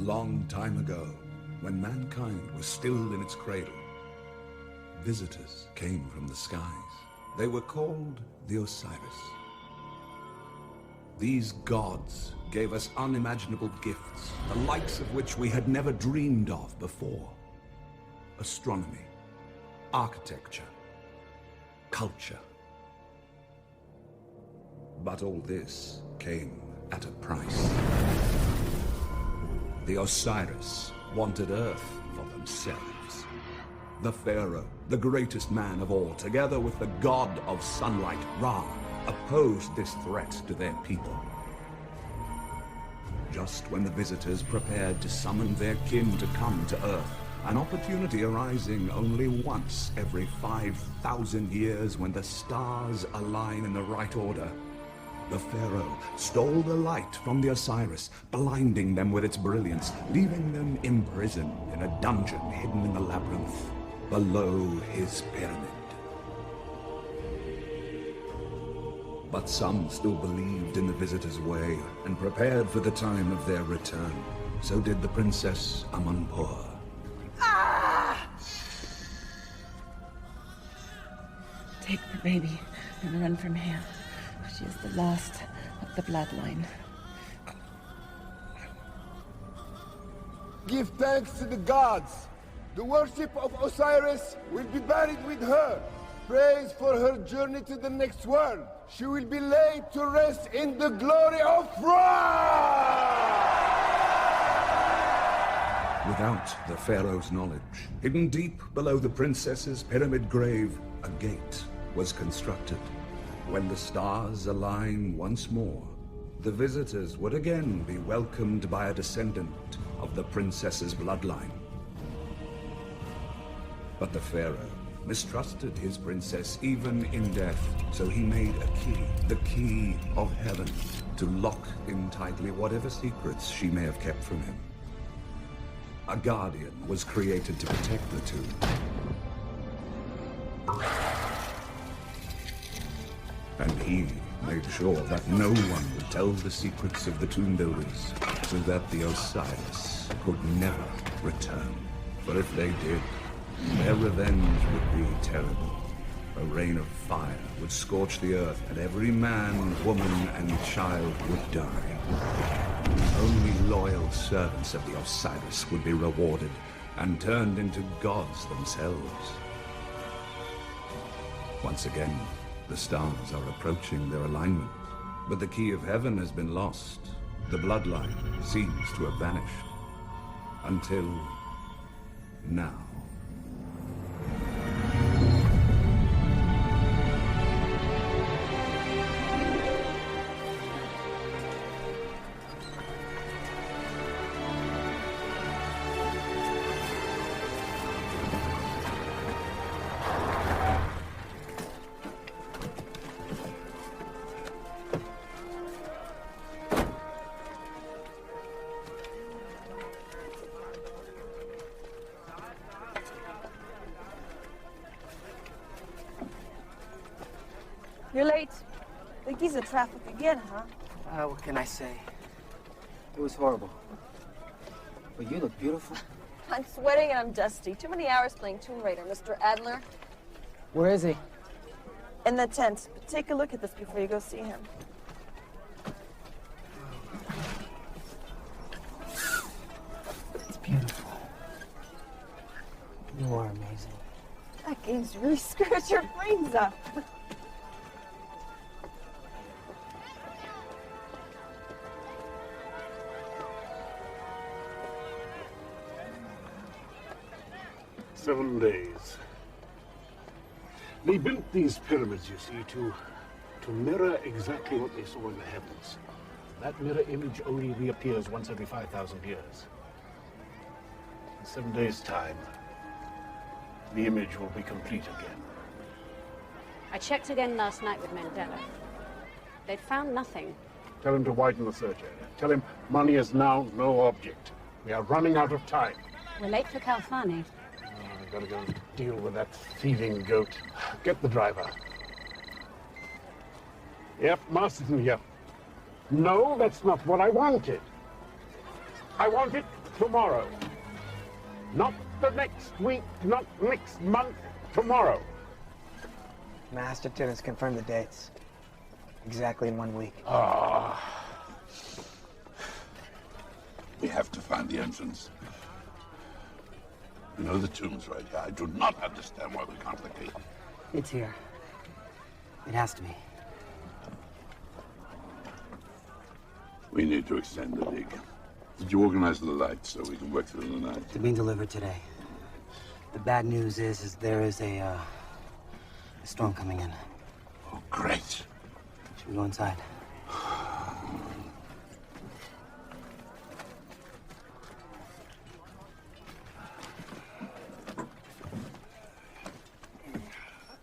long time ago, when mankind was still in its cradle, visitors came from the skies. They were called the Osiris. These gods gave us unimaginable gifts, the likes of which we had never dreamed of before. Astronomy, architecture, culture. But all this came at a price. The Osiris wanted Earth for themselves. The Pharaoh, the greatest man of all, together with the god of sunlight, Ra, opposed this threat to their people. Just when the visitors prepared to summon their kin to come to Earth, an opportunity arising only once every 5,000 years when the stars align in the right order, the Pharaoh stole the light from the Osiris, blinding them with its brilliance, leaving them imprisoned in a dungeon hidden in the labyrinth below his pyramid. But some still believed in the visitors' way and prepared for the time of their return. So did the Princess Amanpour. Take the baby and run from here. She is the last of the bloodline. Give thanks to the gods. The worship of Osiris will be buried with her. Praise for her journey to the next world. She will be laid to rest in the glory of Ra! Without the Pharaoh's knowledge, hidden deep below the princess's pyramid grave, a gate was constructed. When the stars align once more, the visitors would again be welcomed by a descendant of the princess's bloodline. But the Pharaoh mistrusted his princess even in death, so he made a key, the key of heaven, to lock in tightly whatever secrets she may have kept from him. A guardian was created to protect the two. And he made sure that no one would tell the secrets of the tomb builders, so that the Osiris could never return. For if they did, their revenge would be terrible. A rain of fire would scorch the earth, and every man, woman, and child would die. Only loyal servants of the Osiris would be rewarded and turned into gods themselves. Once again, the stars are approaching their alignment, but the key of heaven has been lost. The bloodline seems to have vanished. Until now. You're late. The Giza traffic again, huh? What can I say? It was horrible. But you look beautiful. I'm sweating and I'm dusty. Too many hours playing Tomb Raider, Mr. Adler. Where is he? In the tent. But take a look at this before you go see him. It's beautiful. You are amazing. That game's really screwed your brains up. "7 days. They built these pyramids, you see, to mirror exactly what they saw in the heavens. That mirror image only reappears once every 5,000 years. In 7 days' time, the image will be complete again." I checked again last night with Mandela. They'd found nothing. Tell him to widen the search area. Tell him money is now no object. We are running out of time. We're late for Kalfani. I've got to go deal with that thieving goat. Get the driver. Yep, Masterson, yep. No, that's not what I wanted. I wanted tomorrow. Not the next week, not next month, tomorrow. Masterton has confirmed the dates. Exactly in 1 week. We have to find the entrance. You know the tomb's right here. I do not understand why we complicate it. It's here. It has to be. We need to extend the dig. Did you organize the lights so we can work through the night? They're being delivered today. The bad news is there is a storm coming in. Oh, great. Should we go inside?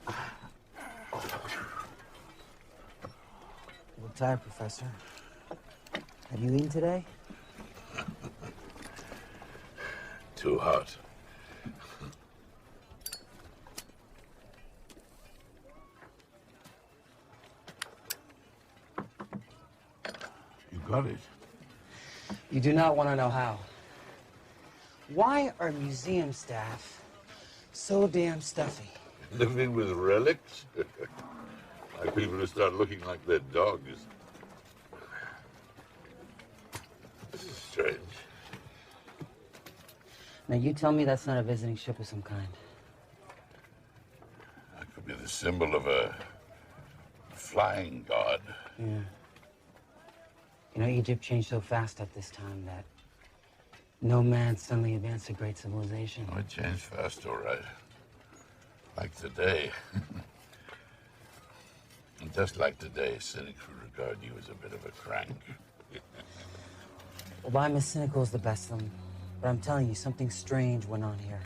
A little tired, Professor. Have you eaten today? Too hot. You got it. You do not want to know how. Why are museum staff so damn stuffy? Living with relics? Like people who start looking like their dogs. This is strange. Now you tell me that's not a visiting ship of some kind. That could be the symbol of a flying god. Yeah. You know, Egypt changed so fast at this time that no man suddenly advanced a great civilization. Oh, it changed fast, all right. Like today. And just like today, cynics would regard you as a bit of a crank. Well, I'm as cynical as the best of them. But I'm telling you, something strange went on here.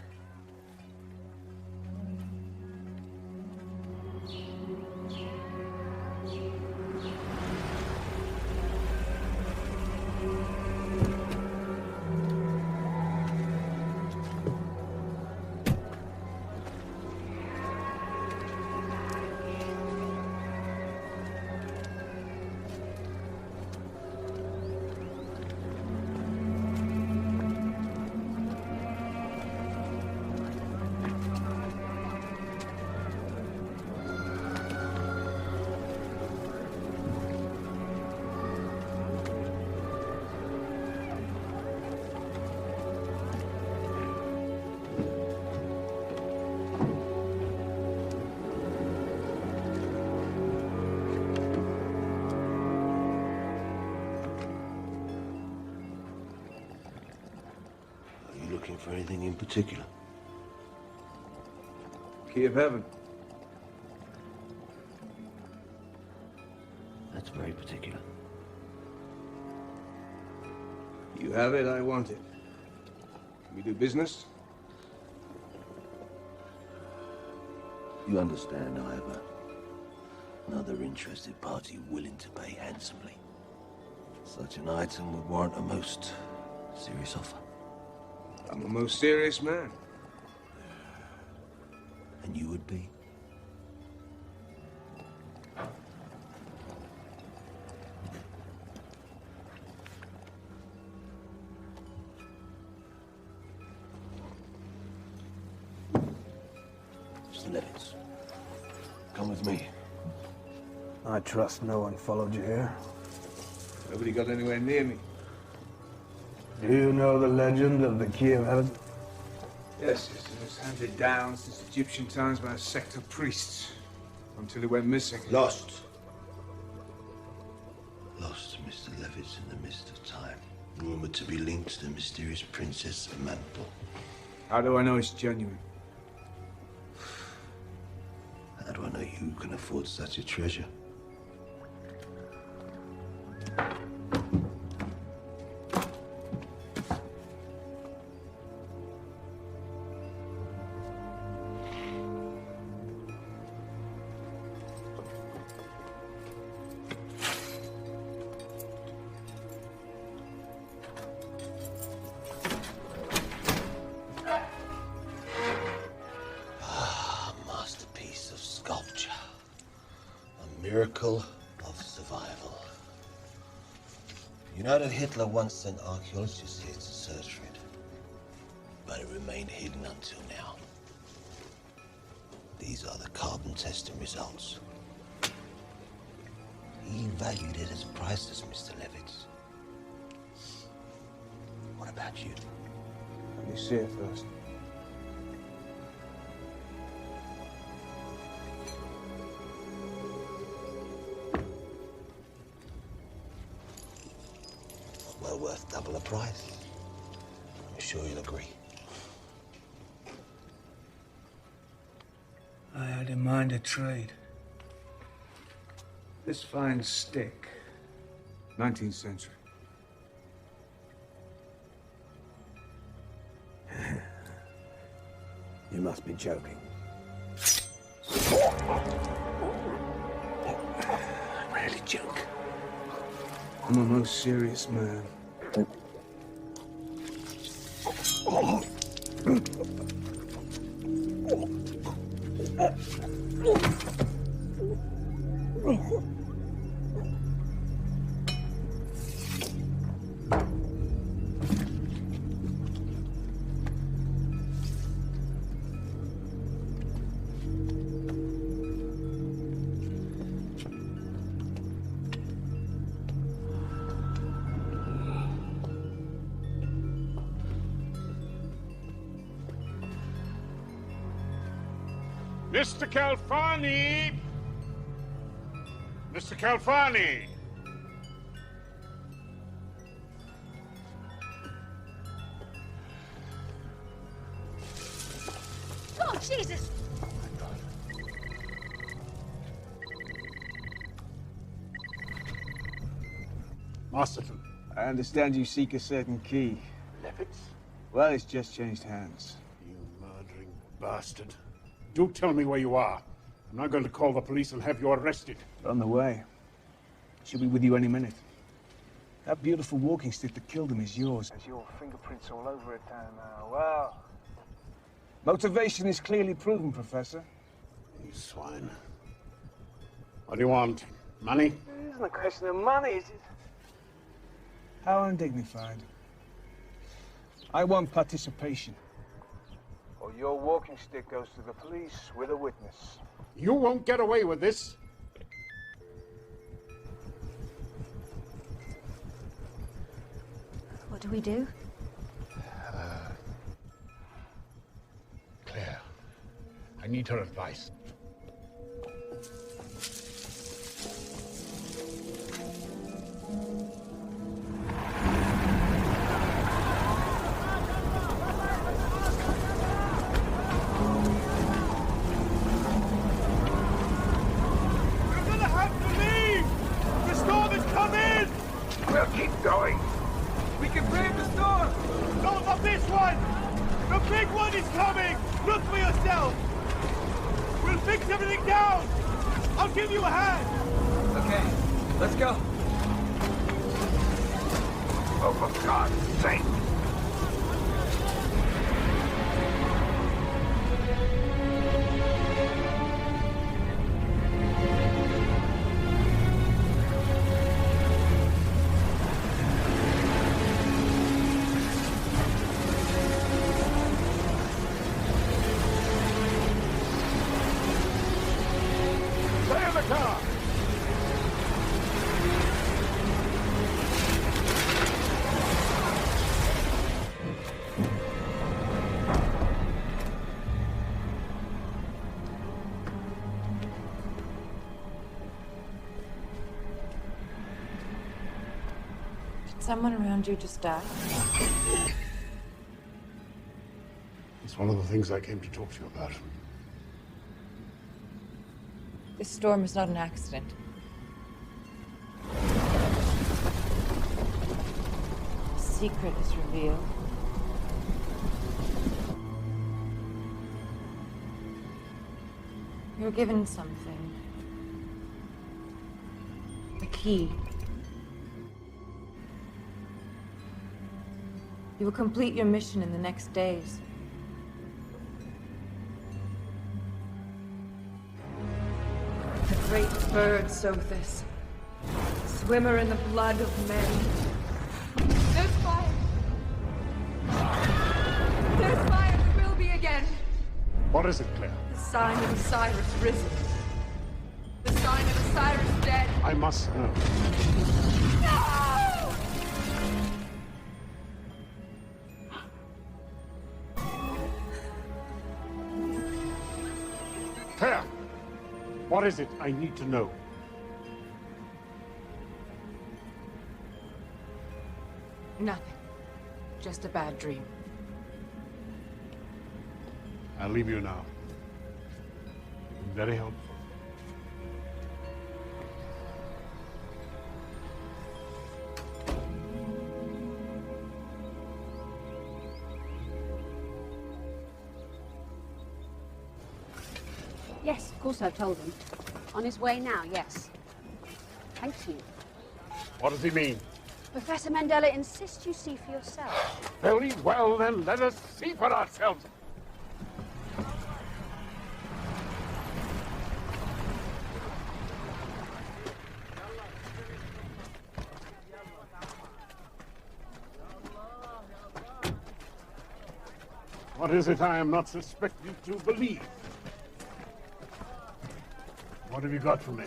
For anything in particular? Key of heaven. That's very particular. You have it, I want it. Can we do business? You understand, I have another interested party willing to pay handsomely. Such an item would warrant a most serious offer. I'm a most serious man. And you would be? Mr. Levitz, come with me. I trust no one followed you here. Nobody got anywhere near me. Do you know the legend of the Key of Heaven? Yes, it was handed down since Egyptian times by a sect of priests, until it went missing. Lost. Lost, Mr. Levitz, in the mist of time. Rumored to be linked to the mysterious Princess Mantle. How do I know it's genuine? How do I know you can afford such a treasure? Miracle of survival. You know that Hitler once sent archaeologists here to search for it. remained hidden until now. These are the carbon testing results. He valued it as priceless, Mr. Levitz. What about you? Let me see it first. Well worth double the price. I'm sure you'll agree. I had in mind a trade. This fine stick, 19th century. You must be joking. I rarely joke. I'm a most serious man. Mr. Calfani! Mr. Calfani! Oh, Jesus! Masterton. I understand you seek a certain key. Levitz? Well, it's just changed hands. You murdering bastard. Do tell me where you are. I'm not going to call the police and have you arrested. On the way. She'll be with you any minute. That beautiful walking stick that killed him is yours. There's your fingerprints all over it down now. Well, motivation is clearly proven, Professor. You swine. What do you want? Money? It isn't a question of money, is it? How undignified. I want participation. Or your walking stick goes to the police with a witness. You won't get away with this. What do we do? Claire, I need her advice. We'll keep going. We can brave the storm! No, not this one! The big one is coming! Look for yourself! We'll fix everything down! I'll give you a hand! Okay, let's go. Oh, for God's sake! Stay in the car! Did someone around you just die? It's one of the things I came to talk to you about. This storm is not an accident. A secret is revealed. You're given something. A key. You will complete your mission in the next days. The great bird Sothis, swimmer in the blood of men. There's fire! There's fire! What is it, Claire? The sign of Osiris risen. The sign of Osiris dead. I must know. No! Claire! What is it? I need to know. Nothing. Just a bad dream. I'll leave you now. You've been very helpful. Yes, of course I've told him. On his way now, yes. Thank you. What does he mean? Professor Mandela insists you see for yourself. Very well, then let us see for ourselves. What is it I am not suspected to believe? What have you got for me?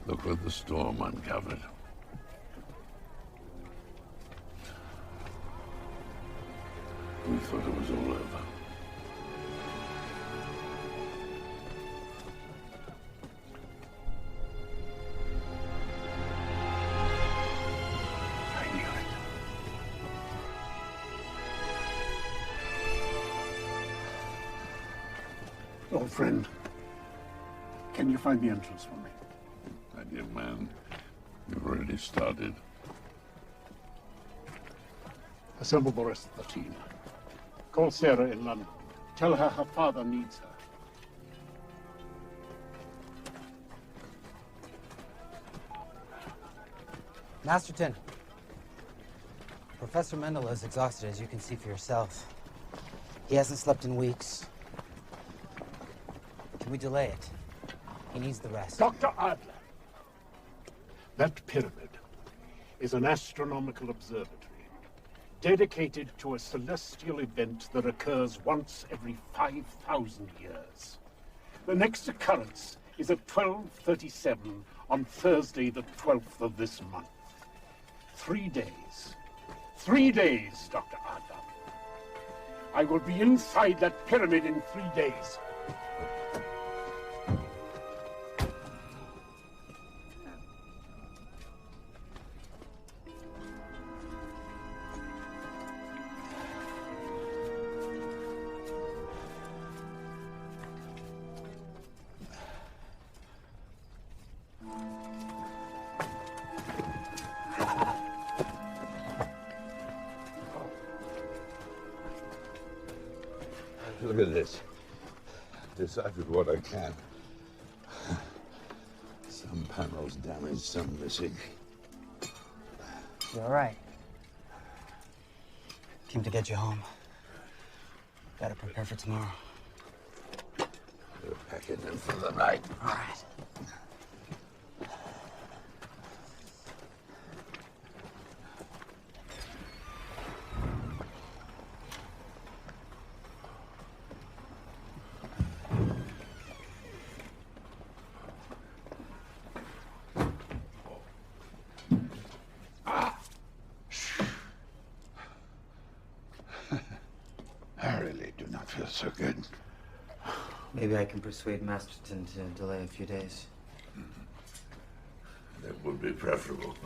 Look what the storm uncovered. We thought it was all over. I knew it. Old friend, can you find the entrance for me? My dear man, you've already started. Assemble the rest of the team. Call Sarah in London. Tell her her father needs her. Masterton. Professor Mendel is exhausted, as you can see for yourself. He hasn't slept in weeks. Can we delay it? He needs the rest. Dr. Adler, that pyramid is an astronomical observatory dedicated to a celestial event that occurs once every 5,000 years. The next occurrence is at 12:37 on Thursday, the 12th of this month. 3 days. 3 days, Dr. Adler. I will be inside that pyramid in 3 days. Look at this. Deciphered what I can. Some panels damaged, some missing. You all right? Came to get you home. Gotta prepare for tomorrow. We're packing in for the night. All right. I really do not feel so good. Maybe I can persuade Masterton to delay a few days. That would be preferable.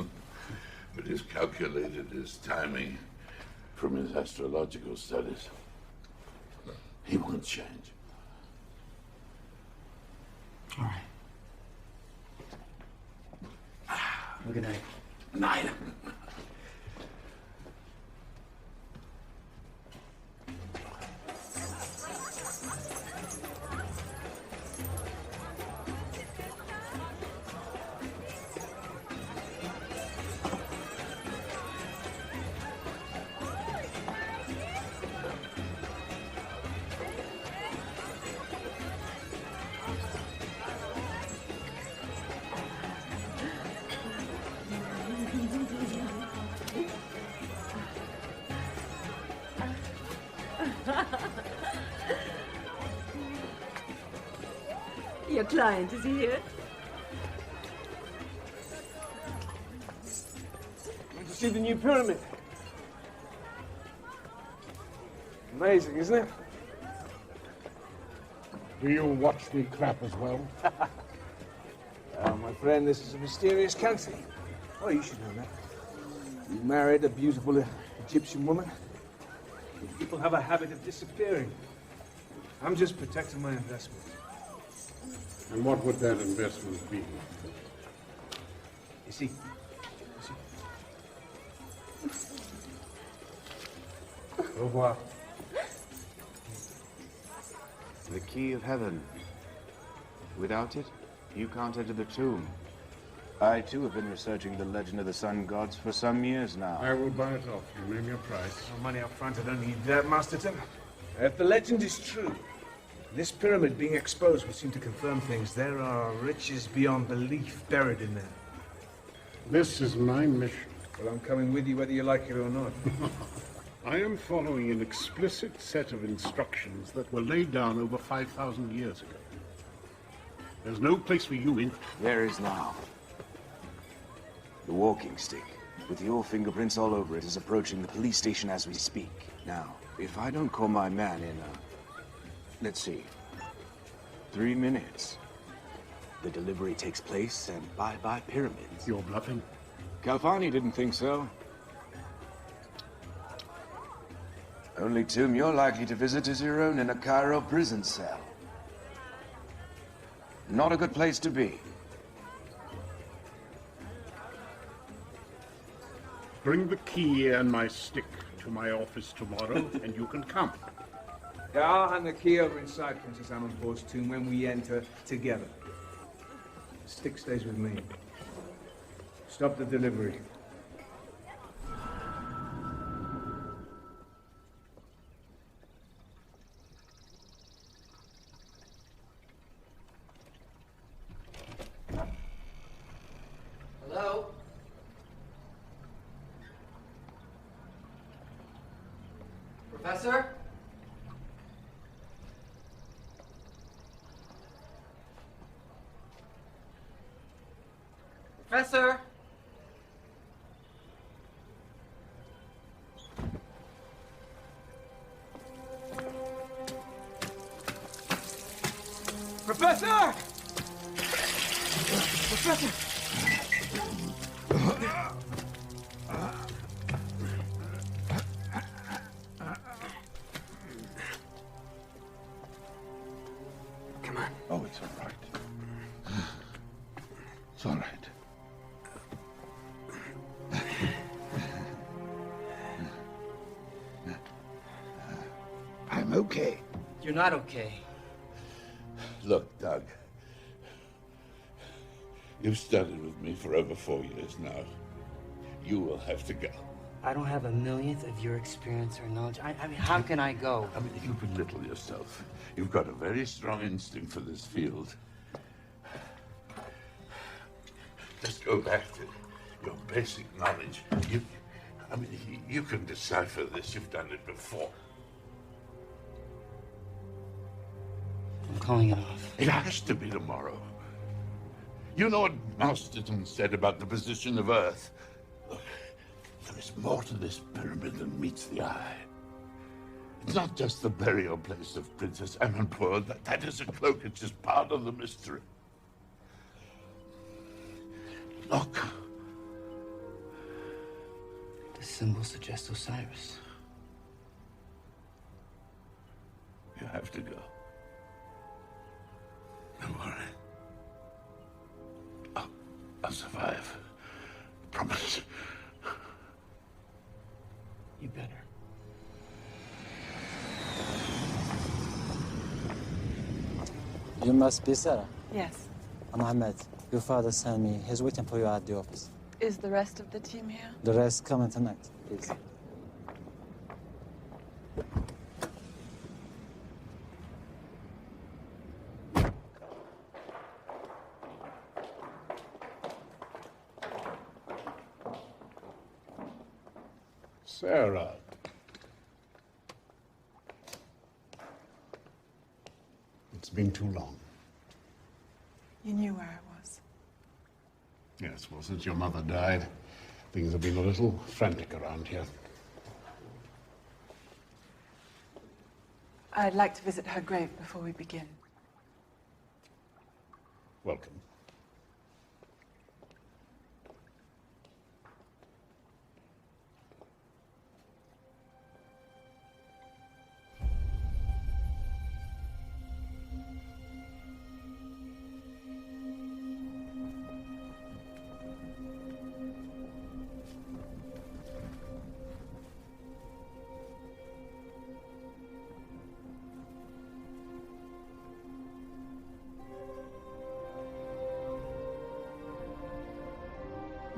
But he's calculated his timing from his astrological studies. He won't change. All right. Good night. Night. client, is he here? Want to see the new pyramid? Amazing, isn't it? Do you watch me clap as well? My friend, this is a mysterious country. Oh, you should know that. You married a beautiful Egyptian woman. People have a habit of disappearing. I'm just protecting my investment. And what would that investment be? You see? Au revoir. The key of heaven. Without it, you can't enter the tomb. I, too, have been researching the legend of the sun gods for some years now. I will buy it off you. Name your price. No money up front, I don't need that, Masterton. If the legend is true, this pyramid being exposed would seem to confirm things. There are riches beyond belief buried in there. This is my mission. Well, I'm coming with you whether you like it or not. I am following an explicit set of instructions that were laid down over 5,000 years ago. There's no place for you in. There is now. The walking stick, with your fingerprints all over it, is approaching the police station as we speak. Now, if I don't call my man in, let's see, 3 minutes, the delivery takes place and bye-bye pyramids. You're bluffing? Calfani didn't think so. Only tomb you're likely to visit is your own in a Cairo prison cell. Not a good place to be. Bring the key and my stick to my office tomorrow, and you can come. Yeah, I'll hand the key over inside Princess Amanpour's tomb when we enter together. The stick stays with me. Stop the delivery. Hello? Professor? Professor? Professor! Professor! Come on. Oh, it's all right. It's all right. I'm okay. You're not okay. Look, Doug. You've studied with me for over 4 years now. You will have to go. I don't have a millionth of your experience or knowledge. I mean, how can I go? I mean, you belittle yourself. You've got a very strong instinct for this field. Just go back to your basic knowledge. You can decipher this. You've done it before. I'm calling it off. It has to be tomorrow. You know what Masterton said about the position of Earth? Look, there is more to this pyramid than meets the eye. It's not just the burial place of Princess Amanpour. That is a cloak. It's just part of the mystery. Look. The symbol suggests Osiris. You have to go. Don't worry. I'll survive. Promise. You better. You must be Sarah. Yes. I'm Ahmed. Your father sent me. He's waiting for you at the office. Is the rest of the team here? The rest coming tonight, please. Sarah. It's been too long. You knew where I was. Yes, well, since your mother died, things have been a little frantic around here. I'd like to visit her grave before we begin. Welcome.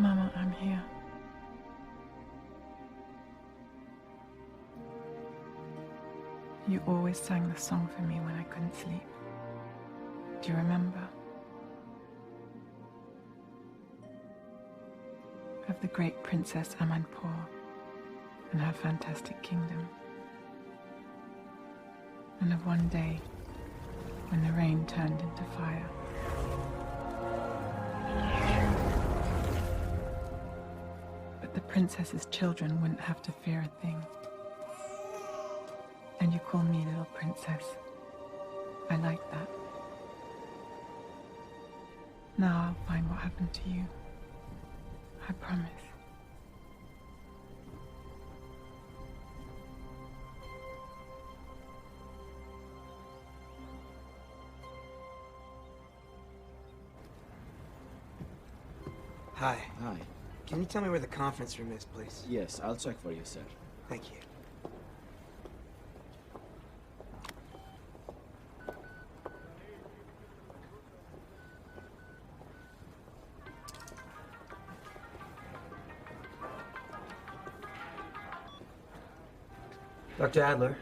Mama, I'm here. You always sang the song for me when I couldn't sleep. Do you remember? Of the great Princess Amanpour and her fantastic kingdom. And of one day when the rain turned into fire. But the princess's children wouldn't have to fear a thing. And you call me little princess. I like that. Now I'll find what happened to you. I promise. Hi. Hi. Can you tell me where the conference room is, please? Yes, I'll check for you, sir. Thank you. Dr. Adler.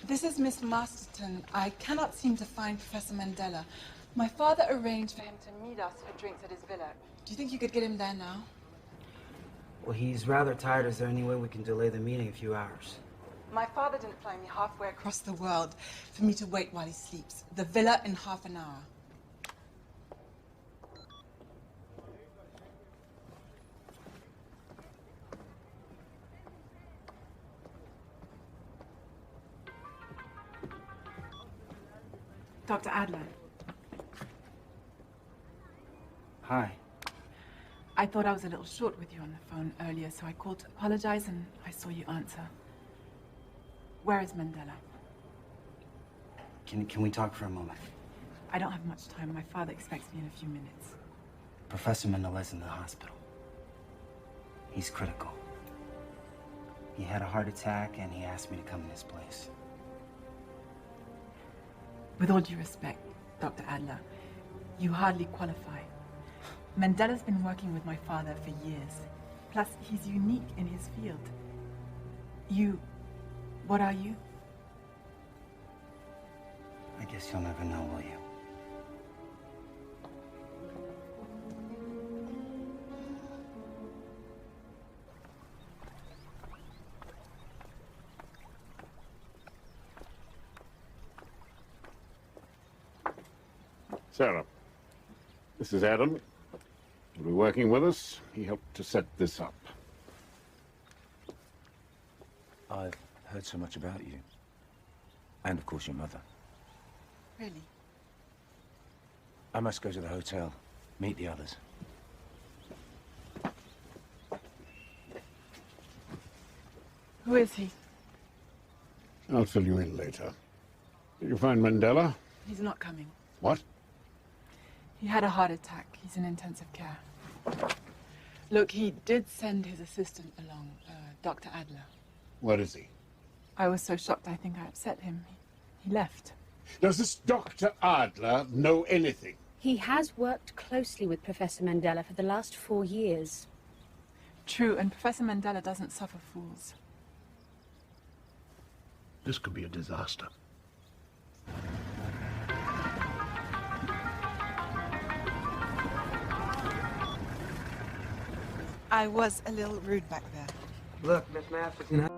This is Miss Masterton. I cannot seem to find Professor Mandela. My father arranged for him to meet us for drinks at his villa. Do you think you could get him there now? Well, he's rather tired. Is there any way we can delay the meeting a few hours? My father didn't fly me halfway across the world for me to wait while he sleeps. The villa in half an hour. Dr. Adler. Hi. I thought I was a little short with you on the phone earlier, so I called to apologize, and I saw you answer. Where is Mandela? Can we talk for a moment? I don't have much time. My father expects me in a few minutes. Professor Mandela's in the hospital. He's critical. He had a heart attack, and he asked me to come in his place. With all due respect, Dr. Adler, you hardly qualify. Mandela's been working with my father for years. Plus, he's unique in his field. What are you? I guess you'll never know, will you? Sarah, this is Adam. He'll be working with us. He helped to set this up. I've heard so much about you. And, of course, your mother. Really? I must go to the hotel, meet the others. Who is he? I'll fill you in later. Did you find Mandela? He's not coming. What? He had a heart attack. He's in intensive care. Look, he did send his assistant along, Dr. Adler. Where is he? I was so shocked I think I upset him. He left. Does this Dr. Adler know anything? He has worked closely with Professor Mandela for the last 4 years. True, and Professor Mandela doesn't suffer fools. This could be a disaster. I was a little rude back there. Look, Miss Masterson.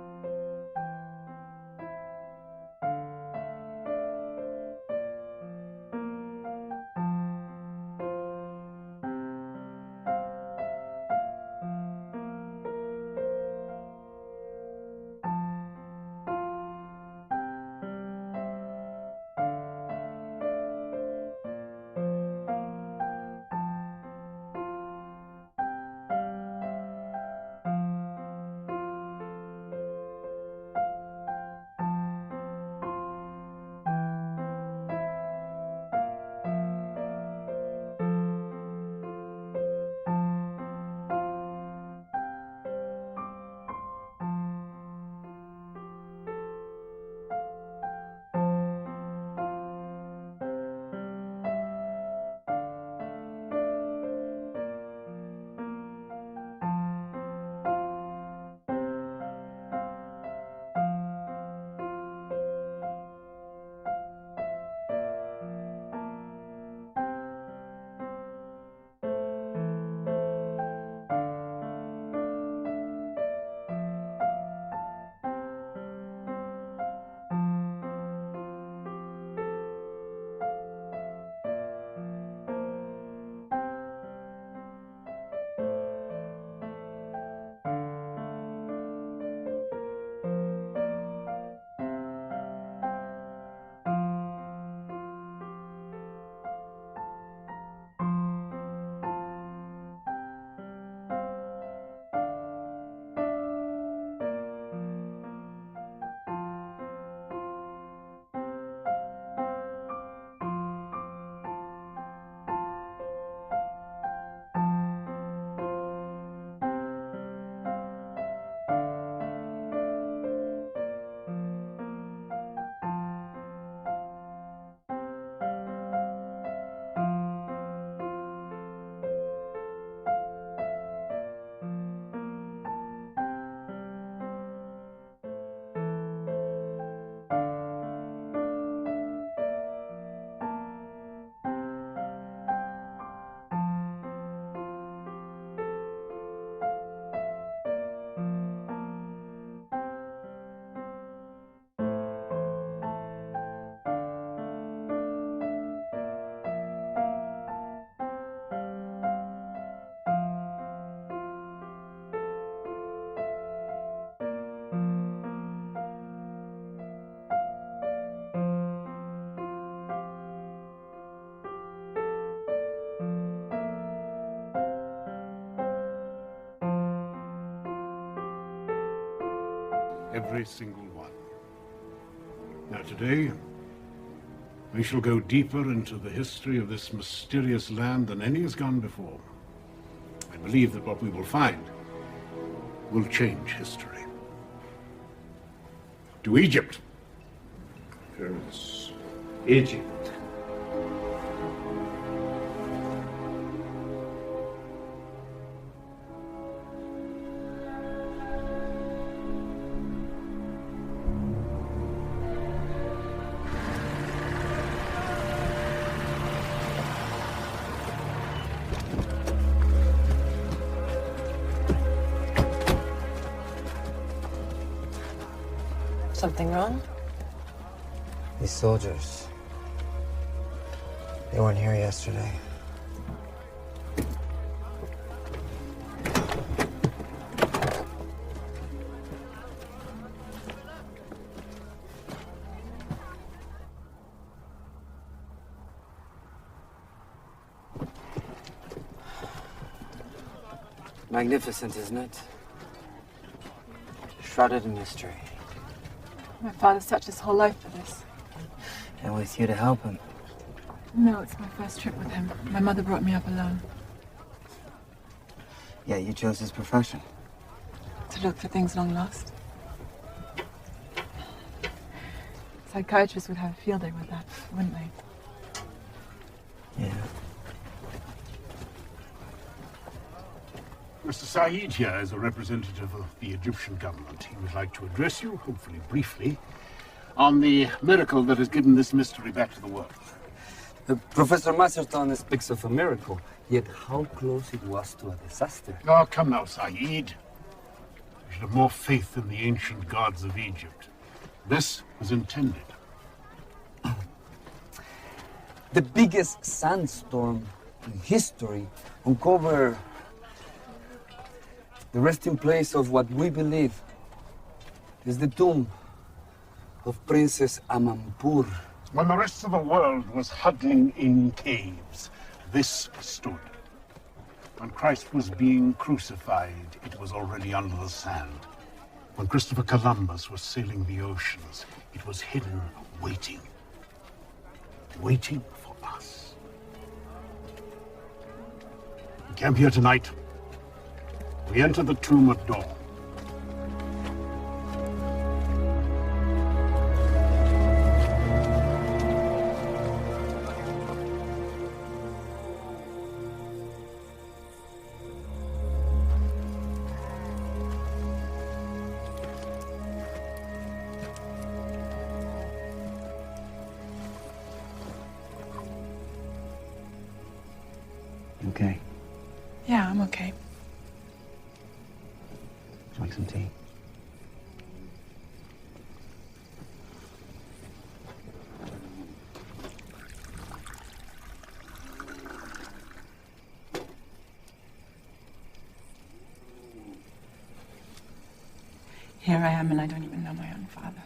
Every single one. Now today, we shall go deeper into the history of this mysterious land than any has gone before. I believe that what we will find will change history. To Egypt. Pyramids. Egypt. Something wrong? These soldiers, they weren't here yesterday. Magnificent, isn't it? Shrouded in mystery. My father searched his whole life for this. And with you to help him. No, it's my first trip with him. My mother brought me up alone. Yeah, you chose his profession. To look for things long lost. Psychiatrists would have a field day with that, wouldn't they? Yeah. Mr. Saeed here is a representative of the Egyptian government. He would like to address you, hopefully briefly, on the miracle that has given this mystery back to the world. Professor Masterton speaks of a miracle, yet how close it was to a disaster. Oh, come now, Saeed. You should have more faith in the ancient gods of Egypt. This was intended. The biggest sandstorm in history uncovered the resting place of what we believe is the tomb of Princess Amampur. When the rest of the world was huddling in caves, this stood. When Christ was being crucified, it was already under the sand. When Christopher Columbus was sailing the oceans, it was hidden, waiting. Waiting for us. We camp here tonight. We enter the tomb at dawn. Okay. Yeah, I'm okay. Would you like some tea? Here I am and I don't even know my own father.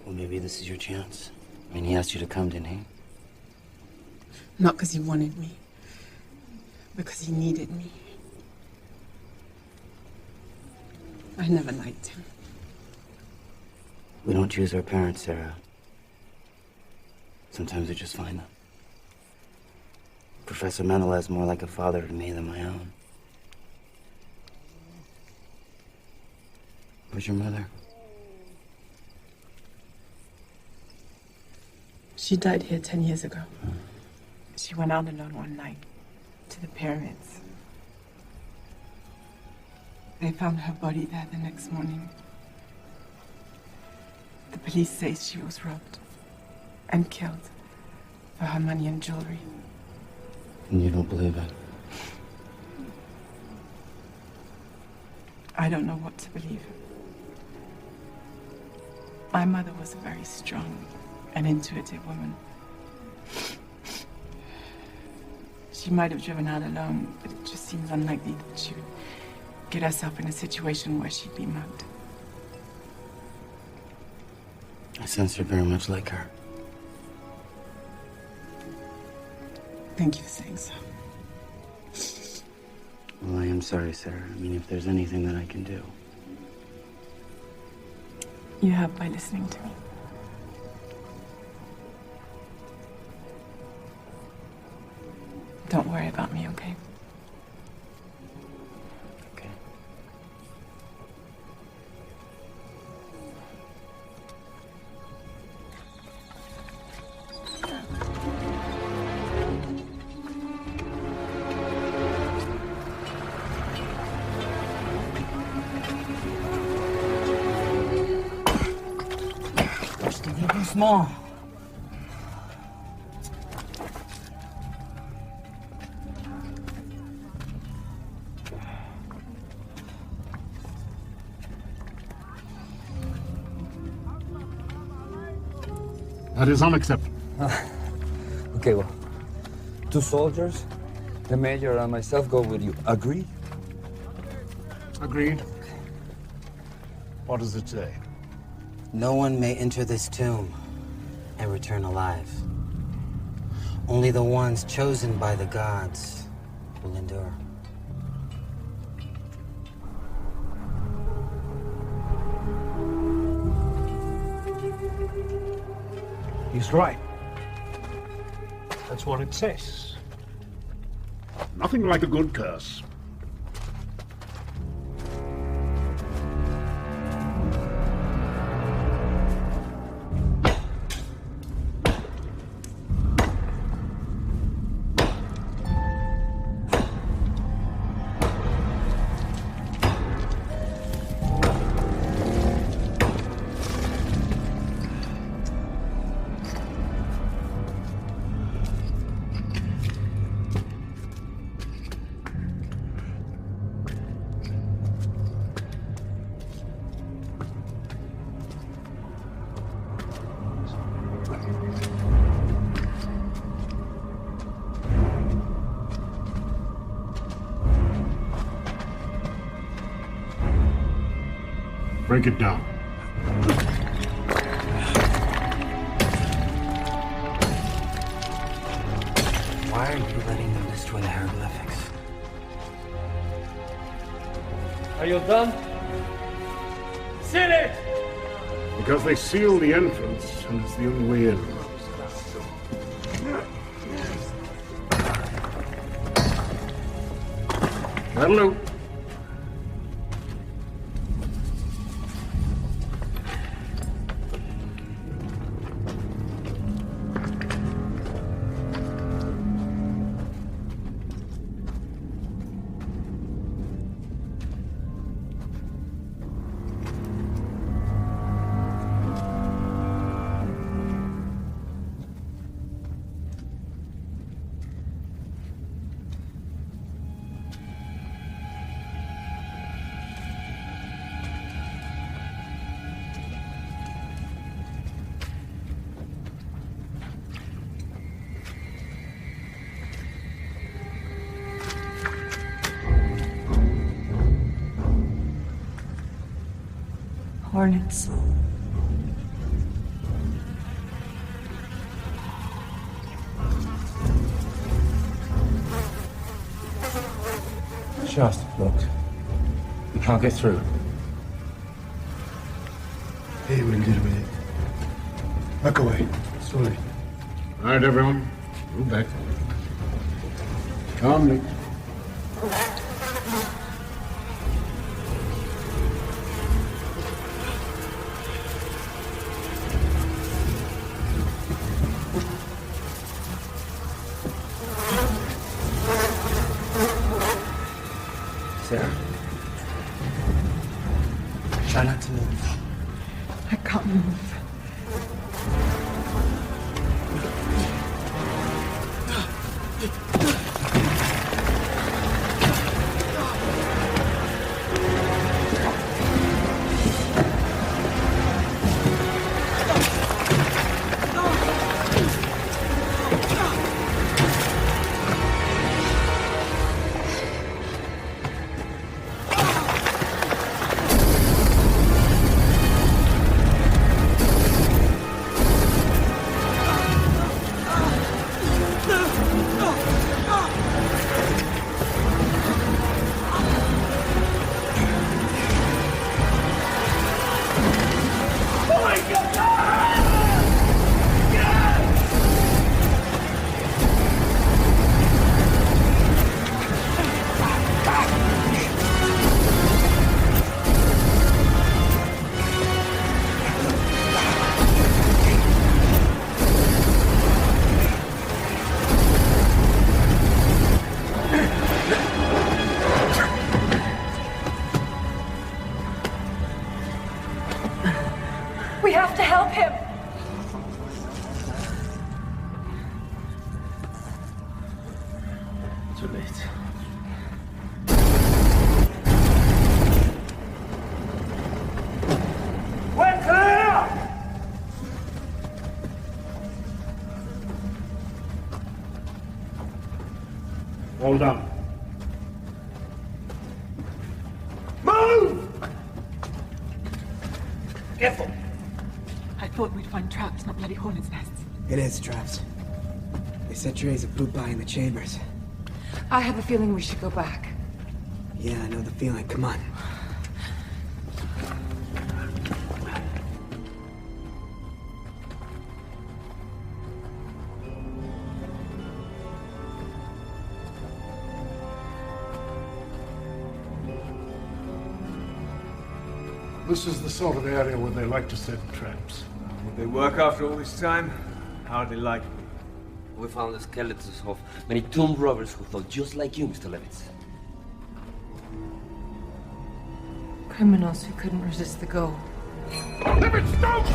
Well, maybe this is your chance. I mean, he asked you to come, didn't he? Not because he wanted me, because he needed me. I never liked him. We don't choose our parents, Sarah. Sometimes we just find them. Professor Mendel is more like a father to me than my own. Where's your mother? She died here 10 years ago. She went out alone one night to the pyramids. They found her body there the next morning. The police say she was robbed and killed for her money and jewelry. And you don't believe it? I don't know what to believe. My mother was a very strong and intuitive woman. She might have driven out alone, but it just seems unlikely that she would get herself in a situation where she'd be mugged. I sense you're very much like her. Thank you for saying so. Well, I am sorry, Sarah. I mean, if there's anything that I can do. You have by listening to me. Don't worry about me, okay? Okay. Just a little small. That is unacceptable. Okay, well, 2 soldiers, the major and myself go with you. Agree? Agreed. What does it say? No one may enter this tomb and return alive. Only the ones chosen by the gods will endure. He's right. That's what it says. Nothing like a good curse. Break it down. Why are you letting them destroy the hieroglyphics? Are you done? Seal it! Because they seal the entrance, and it's the only way in. That'll do. Hornets. Just look. We can't get through. He will deal with it. Back away. Slowly. All right, everyone. Move back. Calmly. Sarah. Try not to move. I can't move. We have to help him! Too late. All done. Move! Careful! I thought we'd find traps, not bloody hornets' nests. It is traps. They set trays of poop by in the chambers. I have a feeling we should go back. Yeah, I know the feeling. Come on. This is the sort of area where they like to set traps. Would they work after all this time? Hardly likely. We found the skeletons of many tomb robbers who thought just like you, Mr. Levitz. Criminals who couldn't resist the goal. Levitz, don't!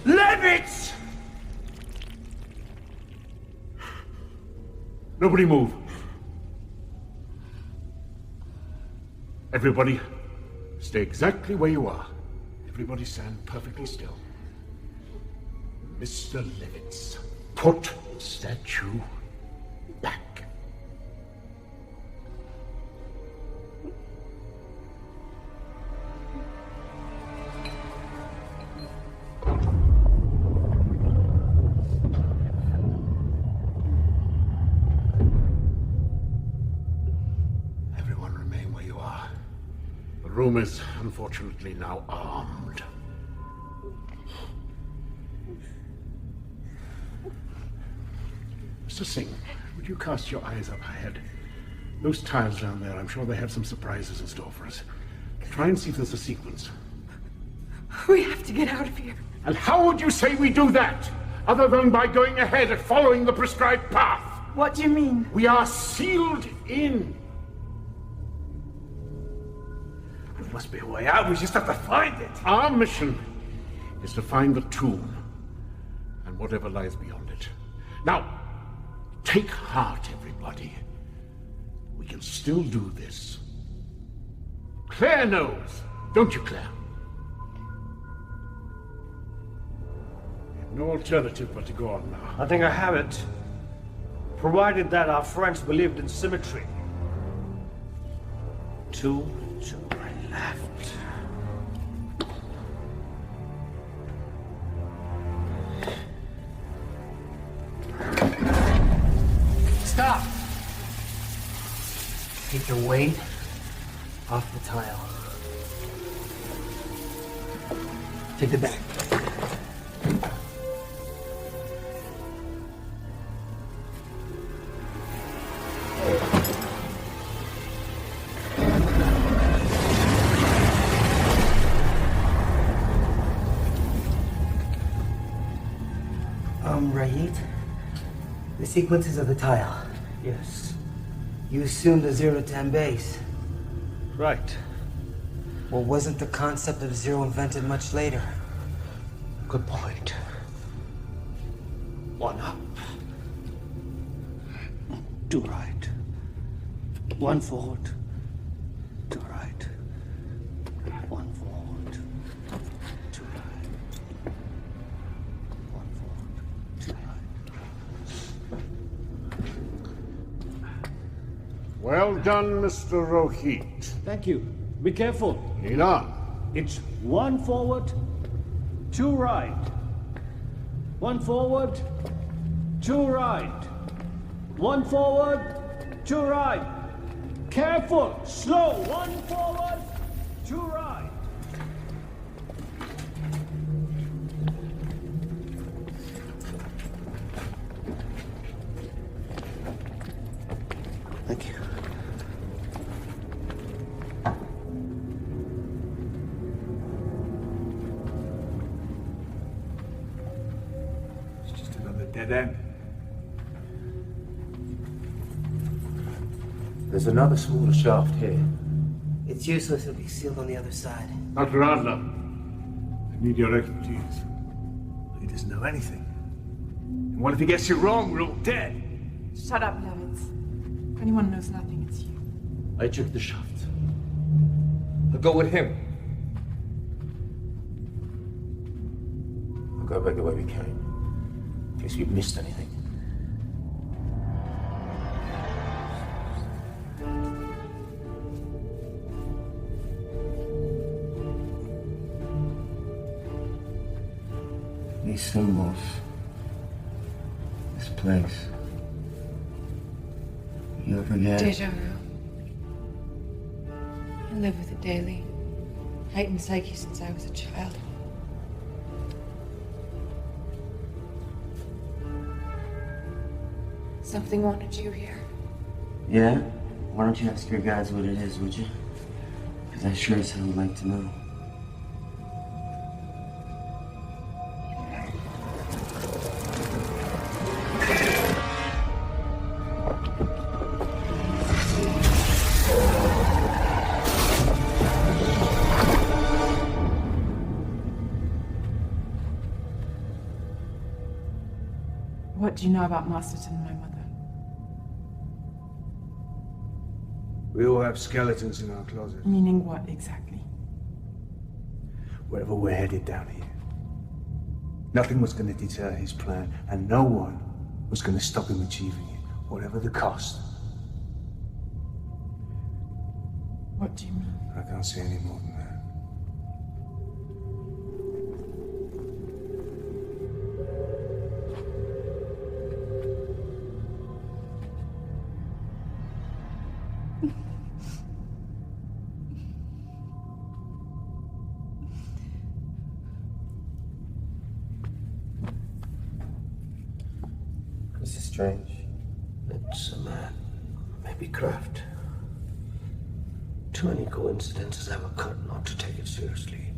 Levitz! Nobody move. Everybody, stay exactly where you are. Everybody stand perfectly still. Mr. Levitz, put the statue back. Everyone remain where you are. The room is, unfortunately, now armed. Mr. Singh, would you cast your eyes up ahead? Those tiles down there, I'm sure they have some surprises in store for us. Try and see if there's a sequence. We have to get out of here. And how would you say we do that? Other than by going ahead and following the prescribed path? What do you mean? We are sealed in. There must be a way out. We just have to find it. Our mission is to find the tomb and whatever lies beyond it. Now, take heart, everybody. We can still do this. Claire knows, don't you, Claire? We have no alternative but to go on now. I think I have it. Provided that our friends believed in symmetry. 2 to my left. Stop! Take your weight off the tile. Take the back. Rahid, the sequences of the tile. Yes. You assumed a 0 to 10 base. Right. Well, wasn't the concept of 0 invented much later? Good point. 1 up. 2 right. 1 forward. 2 right. 1 forward. 2 right. 1 forward. 2 right. Well done, Mr. Rohit. Thank you. Be careful. Lean on. It's 1 forward, 2 right. 1 forward, 2 right. 1 forward, 2 right. Careful, slow. 1 forward, 2 right. Thank you. It's just another dead end. There's another smaller shaft here. It's useless. It'll be sealed on the other side. Dr. Adler, I need your expertise. He doesn't know anything. And what if he gets it wrong? We're all dead. Shut up, Levitz. If anyone knows nothing, it's you. I checked the shaft. I'll go with him. We'll go back the way we came. In case we've missed anything. These symbols. This place. You ever get... Deja vu. I live with it daily. Heightened psyche since I was a child. Something wanted you here. Yeah? Why don't you ask your guys what it is, would you? Because I sure as hell would like to know. What do you know about Masterton and my mother? We all have skeletons in our closet. Meaning what exactly? Wherever we're headed down here. Nothing was going to deter his plan, and no one was going to stop him achieving it, whatever the cost. What do you mean? I can't say any more than that. This is strange. It's a man, maybe craft. Too many coincidences have occurred not to take it seriously.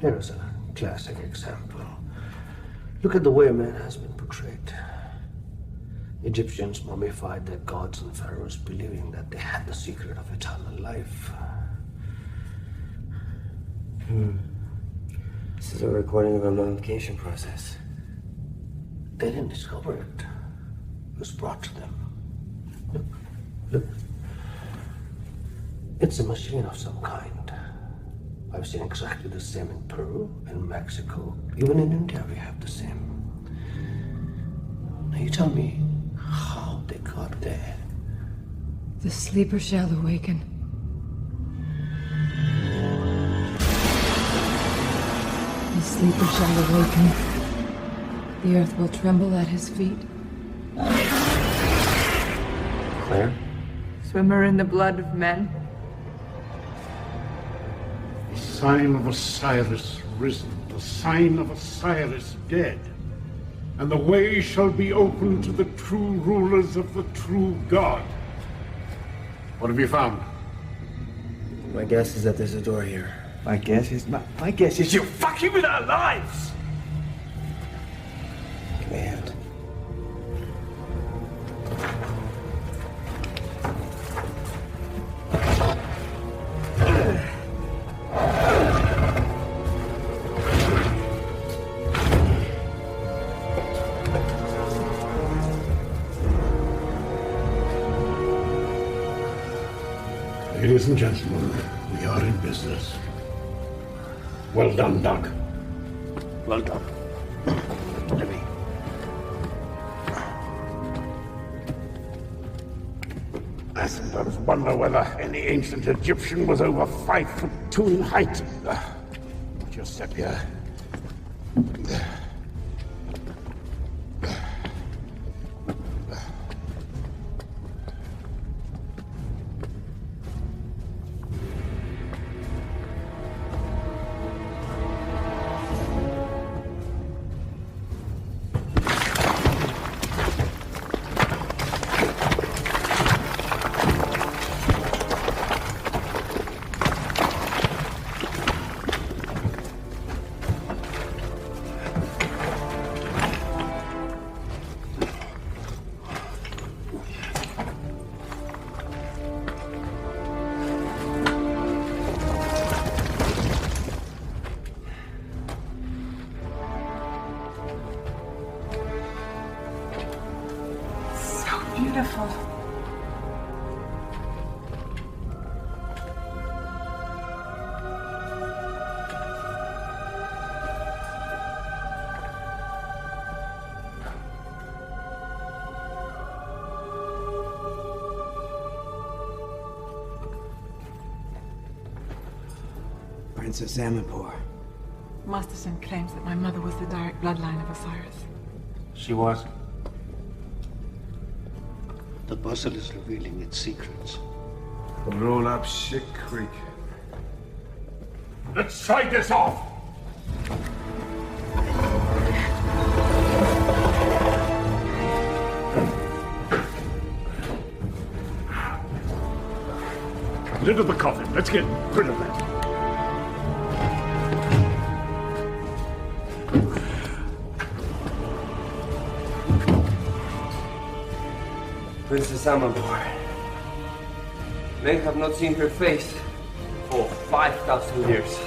Here is a classic example. Look at the way man has been portrayed. Egyptians mummified their gods and pharaohs, believing that they had the secret of eternal life. This is a recording of a mummification process. They didn't discover it. It was brought to them. Look. It's a machine of some kind. I've seen exactly the same in Peru and Mexico. Even in India we have the same. Now you tell me how they got there. The sleeper shall awaken. The sleeper shall awaken. The earth will tremble at his feet. Claire? Swimmer in the blood of men. The sign of Osiris risen, the sign of Osiris dead. And the way shall be open to the true rulers of the true God. What have you found? My guess is that there's a door here. My guess is you're fucking with our lives! Give me a hand. Ladies and gentlemen, we are in business. Well done, Doug. Well done. Let me. I sometimes wonder whether any ancient Egyptian was over 5'2" in height. Just step here. Princess Amanpour. Masterson claims that my mother was the direct bloodline of Osiris. She was. The puzzle is revealing its secrets. Roll up shit creek. Let's try this off! Lid of the coffin. Let's get rid of that. Princess Amanpour. They have not seen her face for 5,000 years.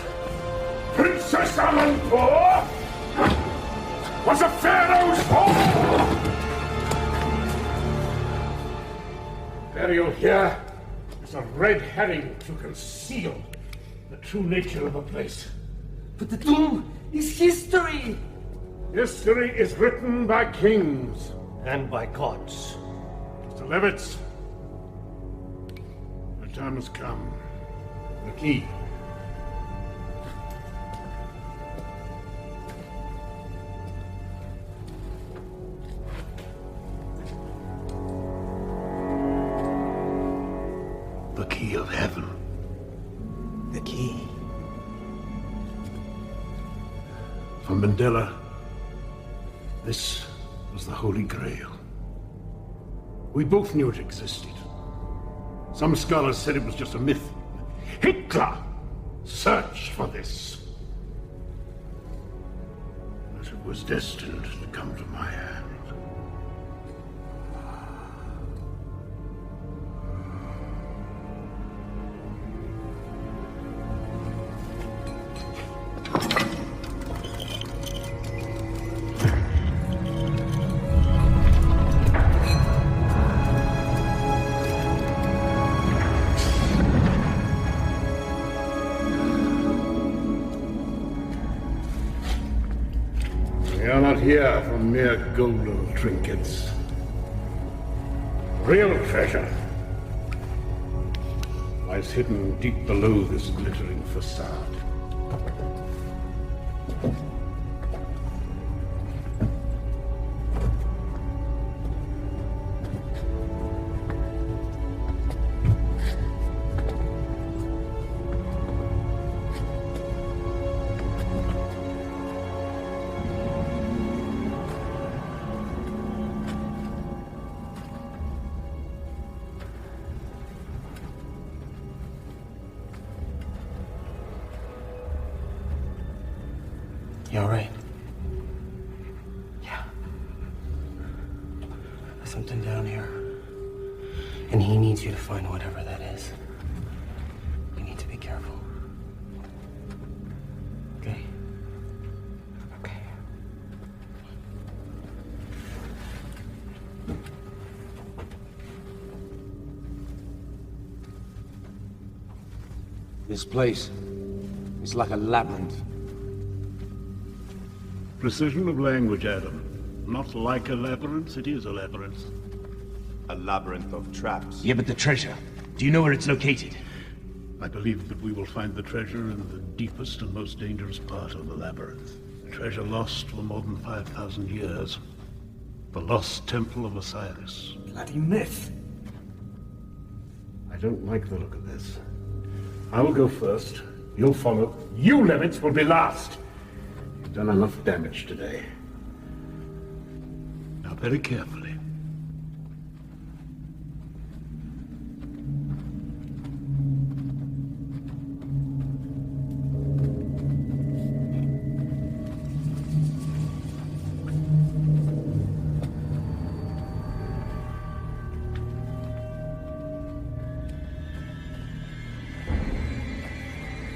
Princess Amanpour was a pharaoh's whore! Burial here is a red herring to conceal the true nature of a place. But the tomb is history! History is written by kings. And by gods. Mr. Levitz, the time has come. The key. The key of heaven. The key. For Mandela, this was the Holy Grail. We both knew it existed. Some scholars said it was just a myth. Hitler searched for this. But it was destined to come to my hand. We are not here for mere golden trinkets. Real treasure lies hidden deep below this glittering facade. You all right? Yeah. There's something down here. And he needs you to find whatever that is. You need to be careful. Okay? Okay. This place is like a labyrinth. Precision of language, Adam. Not like a labyrinth, it is a labyrinth. A labyrinth of traps. Yeah, but the treasure. Do you know where it's located? I believe that we will find the treasure in the deepest and most dangerous part of the labyrinth. A treasure lost for more than 5,000 years. The lost temple of Osiris. Bloody myth. I don't like the look of this. I will go first. You'll follow. You, Levitz, will be last. You've done enough damage today. Now, very carefully.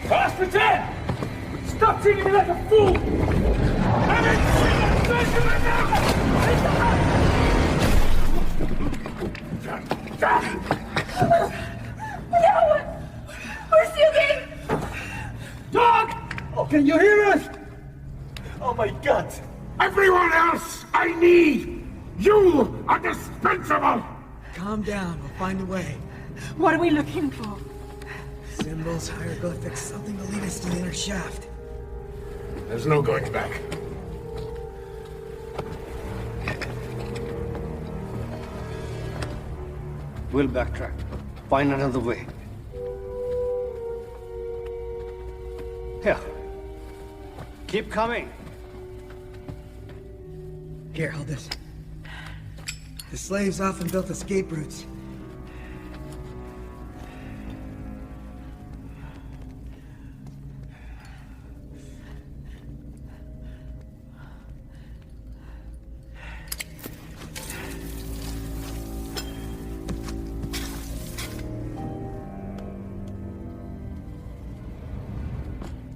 Hospital! Stop treating me like a fool! No! We're seeking! Dog! Oh, can you hear us? Oh my God! Everyone else I need! You are dispensable! Calm down. We'll find a way. What are we looking for? Sim symbols, hieroglyphics, something to lead us to the inner shaft. There's no going back. We'll backtrack. Find another way. Here. Keep coming. Here, hold this. The slaves often built escape routes.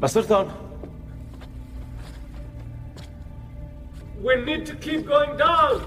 Master Sultan. We need to keep going down.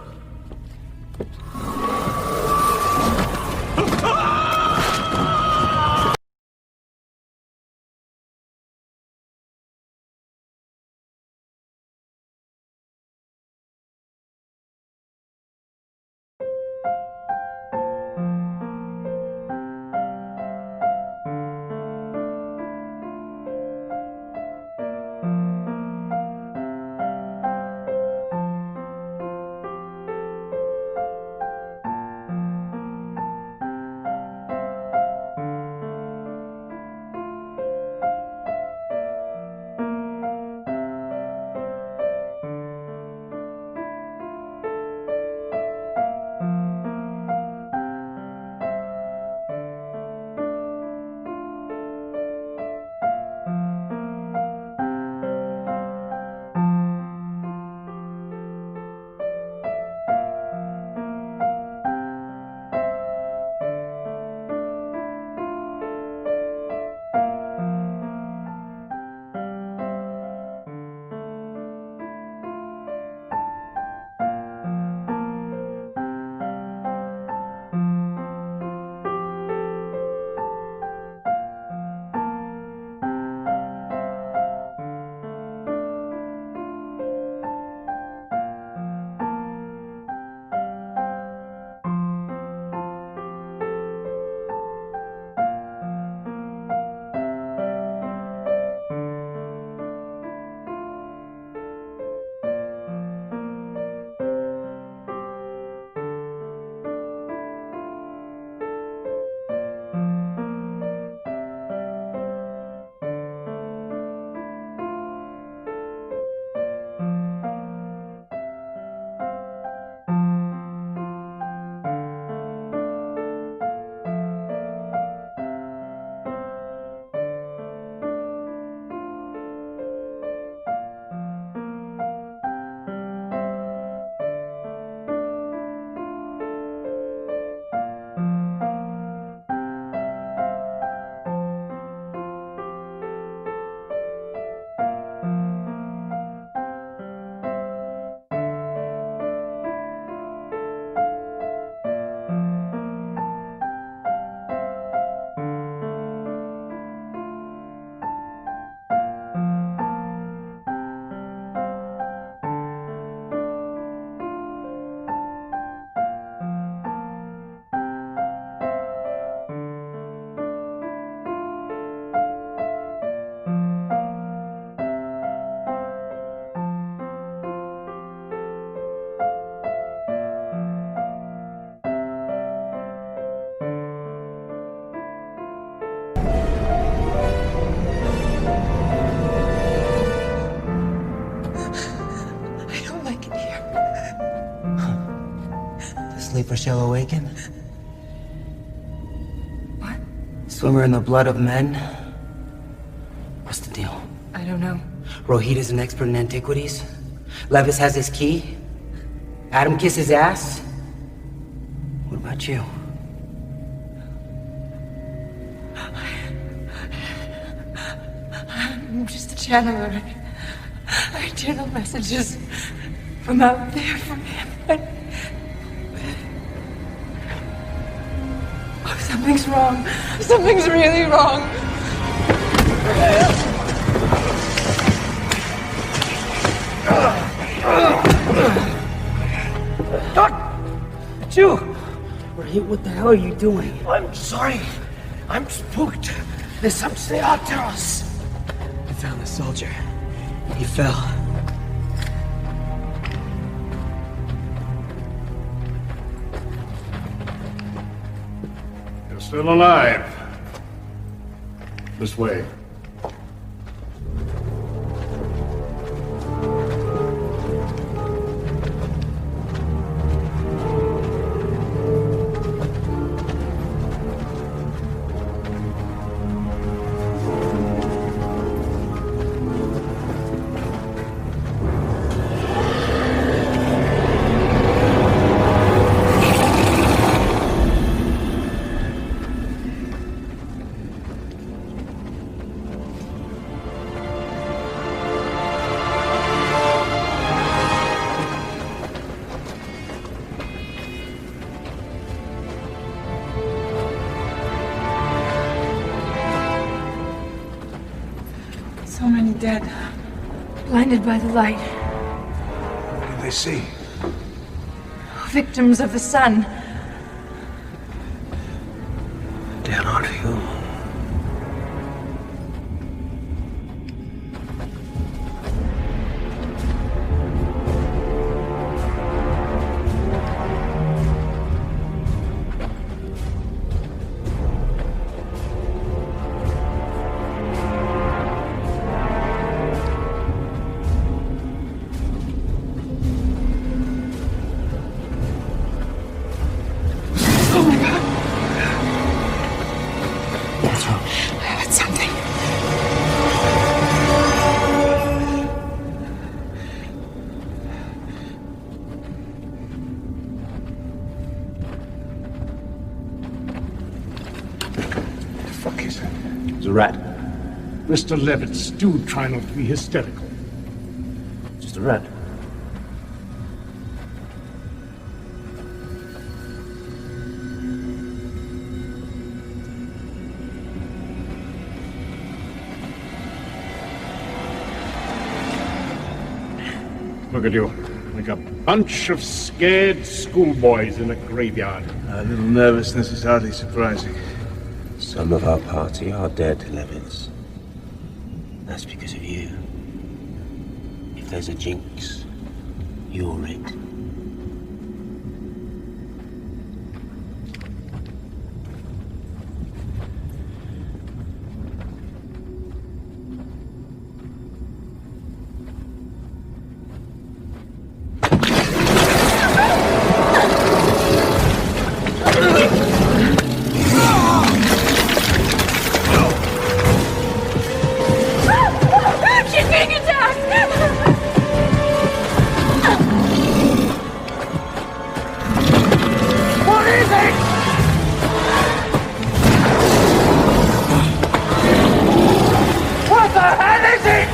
Sleeper shall awaken? What? Swimmer in the blood of men? What's the deal? I don't know. Rohit is an expert in antiquities? Levis has his key? Adam kiss his ass? What about you? I'm just a channeler. I channel messages from out there from him. Oh, something's wrong. Something's really wrong. It's you! Rohit, what the hell are you doing? I'm sorry. I'm spooked. The subtitle. I found the soldier. He fell. You're still alive. This way. So many dead. Blinded by the light. What did they see? Victims of the sun. They're not human. Oh my god. What's wrong? I heard something. The fuck is it? It's a rat. Mr. Levitt's dude, try not to be hysterical. Just a rat. Look at you, like a bunch of scared schoolboys in a graveyard. A little nervousness is hardly surprising. Some of our party are dead, Levitz. That's because of you. If there's a jinx, you're it. She's being attacked! What is it? What the hell is it?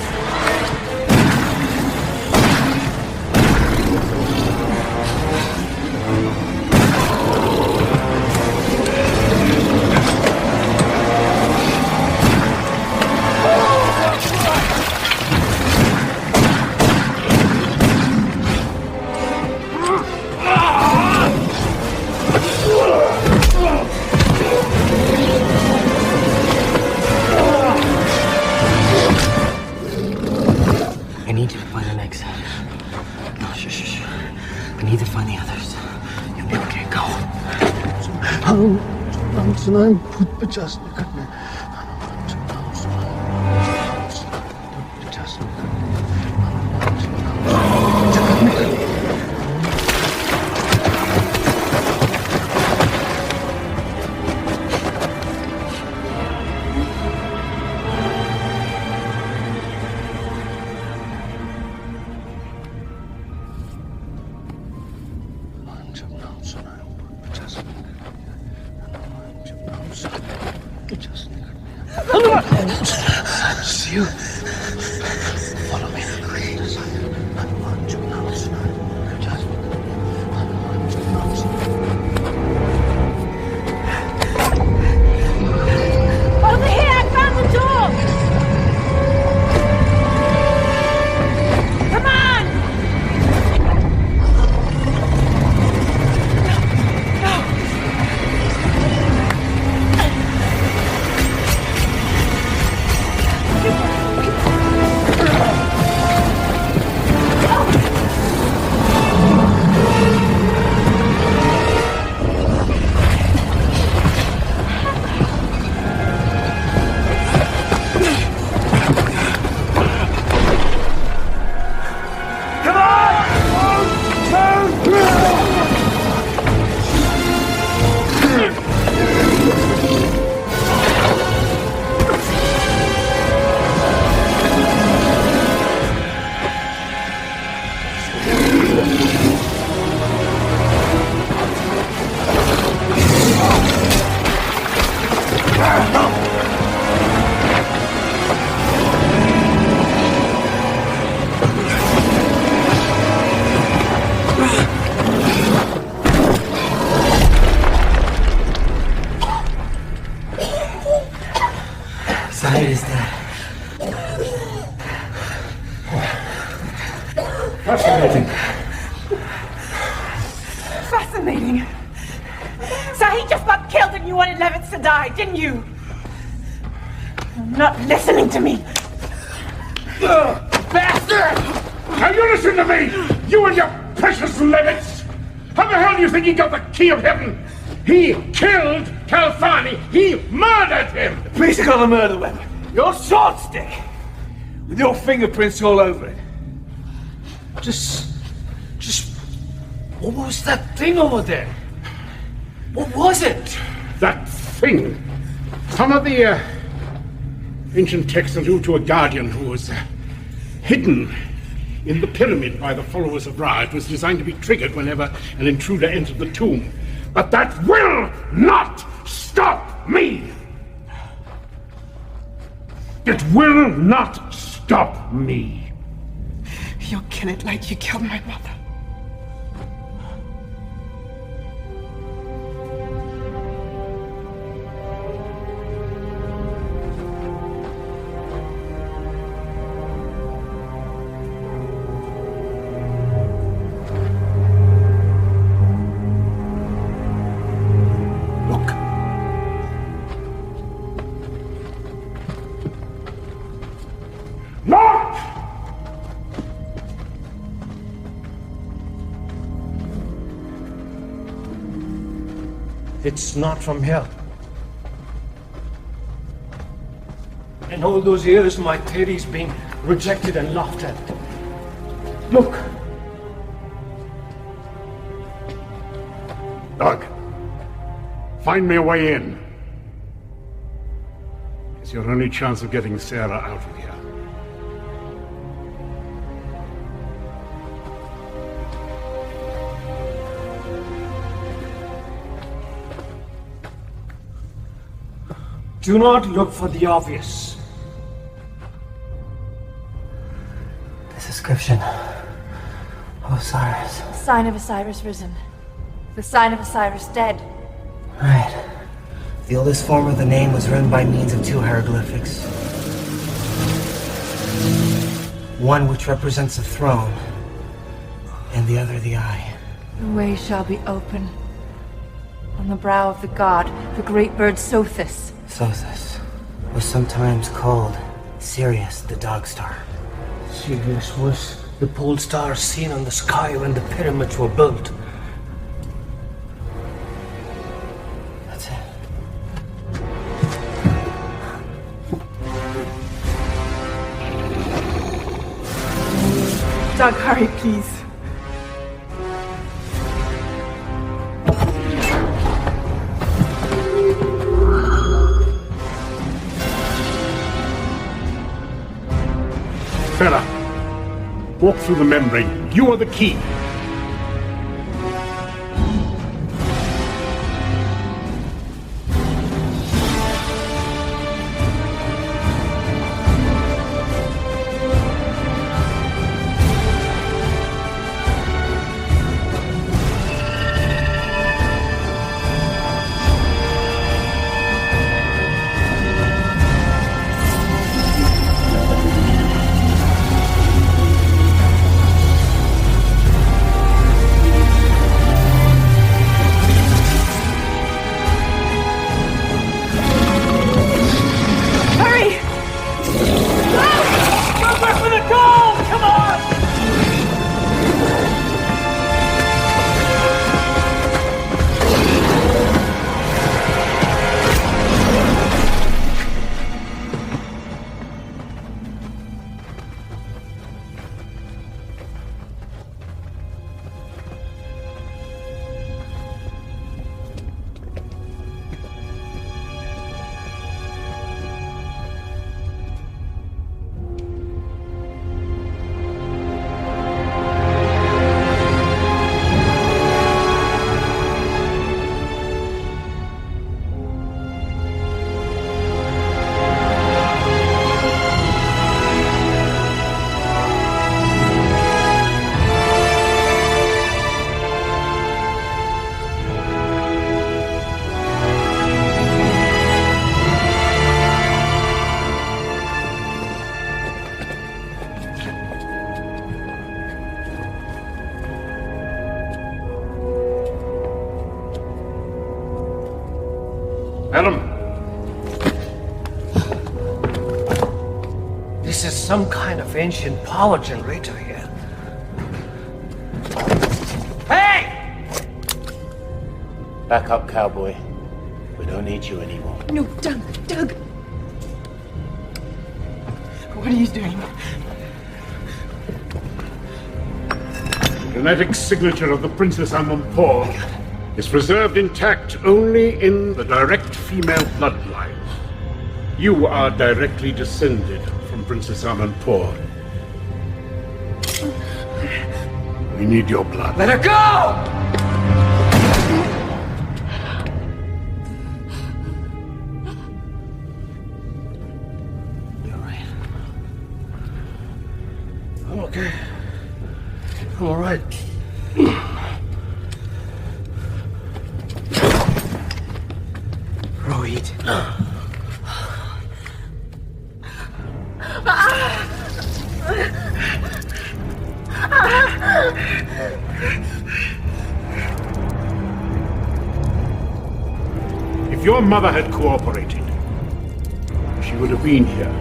I need you to find an exit. No, shh. I need to find the others. You never can go. It's you. Follow me. Over here! I found the door! Come on! No! Saeed is dead. Fascinating. Fascinating. Saeed just got killed and you wanted Levitz to die, didn't you? You're not listening to me. Bastard! Now you listen to me! You and your precious Levitz! How the hell do you think he got the key of heaven? He killed Kalfani! He murdered him! Police got a murder weapon. Your sword stick! With your fingerprints all over it. Just... What was that thing over there? What was it? That thing? Some of the, ancient texts allude to a guardian who was, hidden in the pyramid by the followers of Ra. It was designed to be triggered whenever an intruder entered the tomb. But that will not stop me! It will not stop me! You'll kill it like you killed my mother. It's not from here. And all those years, my theory's been rejected and laughed at. Look. Doug, find me a way in. It's your only chance of getting Sarah out of here. Do not look for the obvious. This inscription of Osiris. Sign of Osiris risen. The sign of Osiris dead. Right. The oldest form of the name was written by means of two hieroglyphics. One which represents a throne, and the other the eye. The way shall be open. On the brow of the god, the great bird Sothis. Sothis was sometimes called Sirius the Dog Star. Sirius was the pole star seen on the sky when the pyramids were built. That's it. Doug, hurry, please. Sarah, walk through the membrane. You are the key. This is some kind of ancient power generator here. Hey! Back up, cowboy. We don't need you anymore. No, Doug! Doug! What are you doing? The genetic signature of the Princess Amanpour is preserved intact only in the direct female bloodline. You are directly descended from Princess Amanpour. We need your blood. Let her go! I'm okay. I'm all right. Rohit. If your mother had cooperated, she would have been here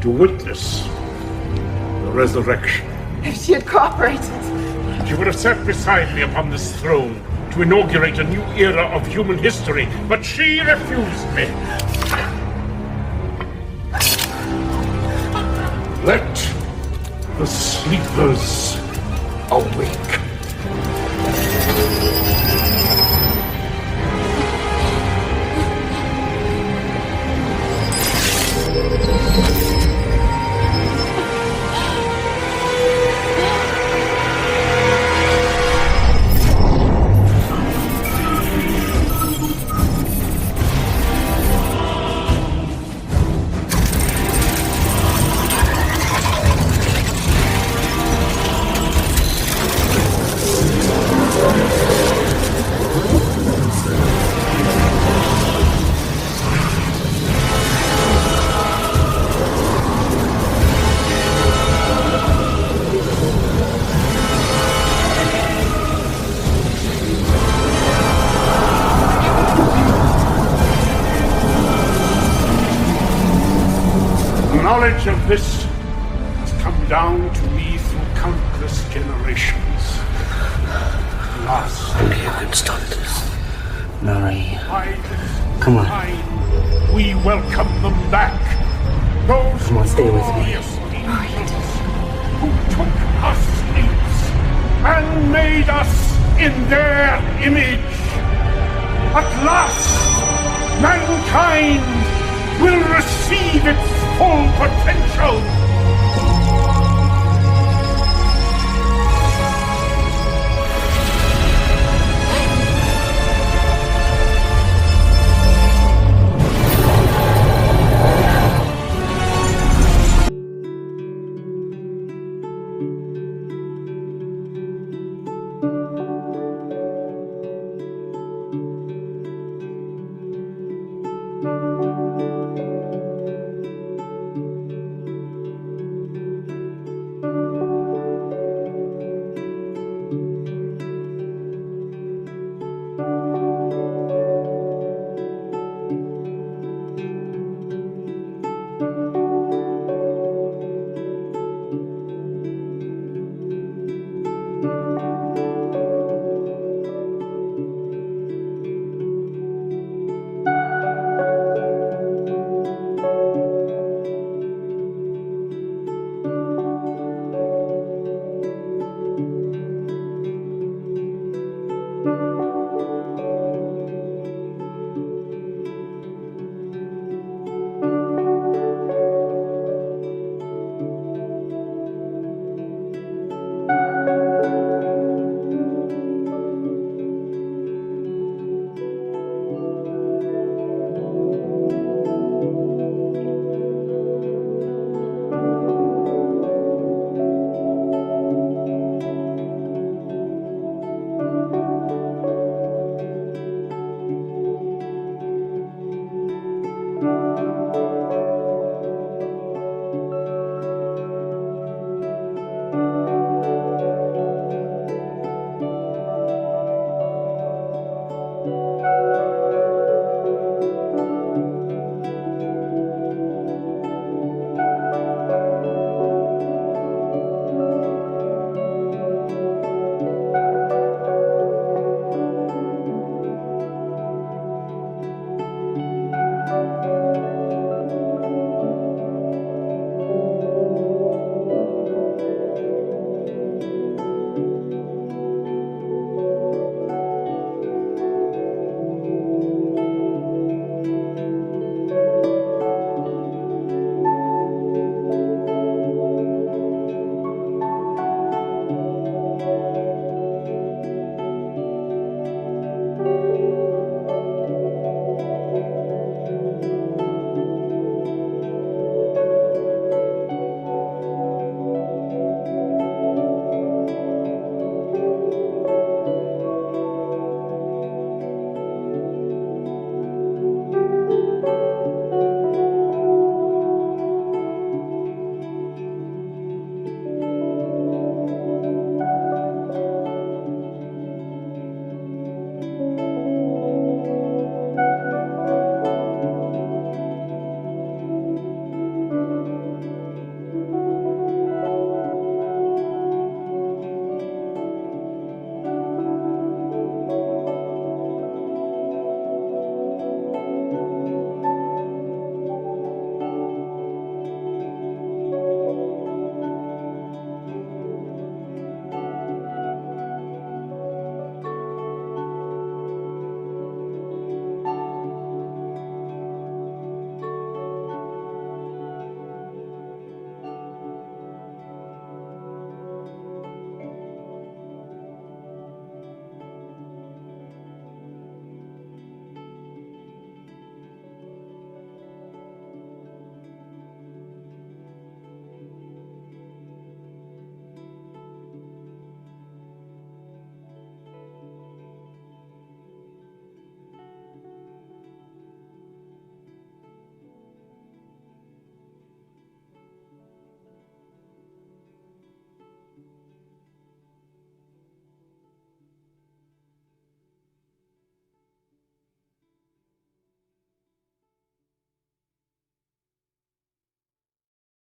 to witness the resurrection. If she had cooperated. She would have sat beside me upon this throne to inaugurate a new era of human history, but she refused me. Let the sleepers awake. Knowledge of this has come down to me through countless generations. At last, Only you can stop this. Nari. Come on. we welcome them back. Those Come on, stay with me. who took us apes and made us in their image. At last, mankind will receive its full potential.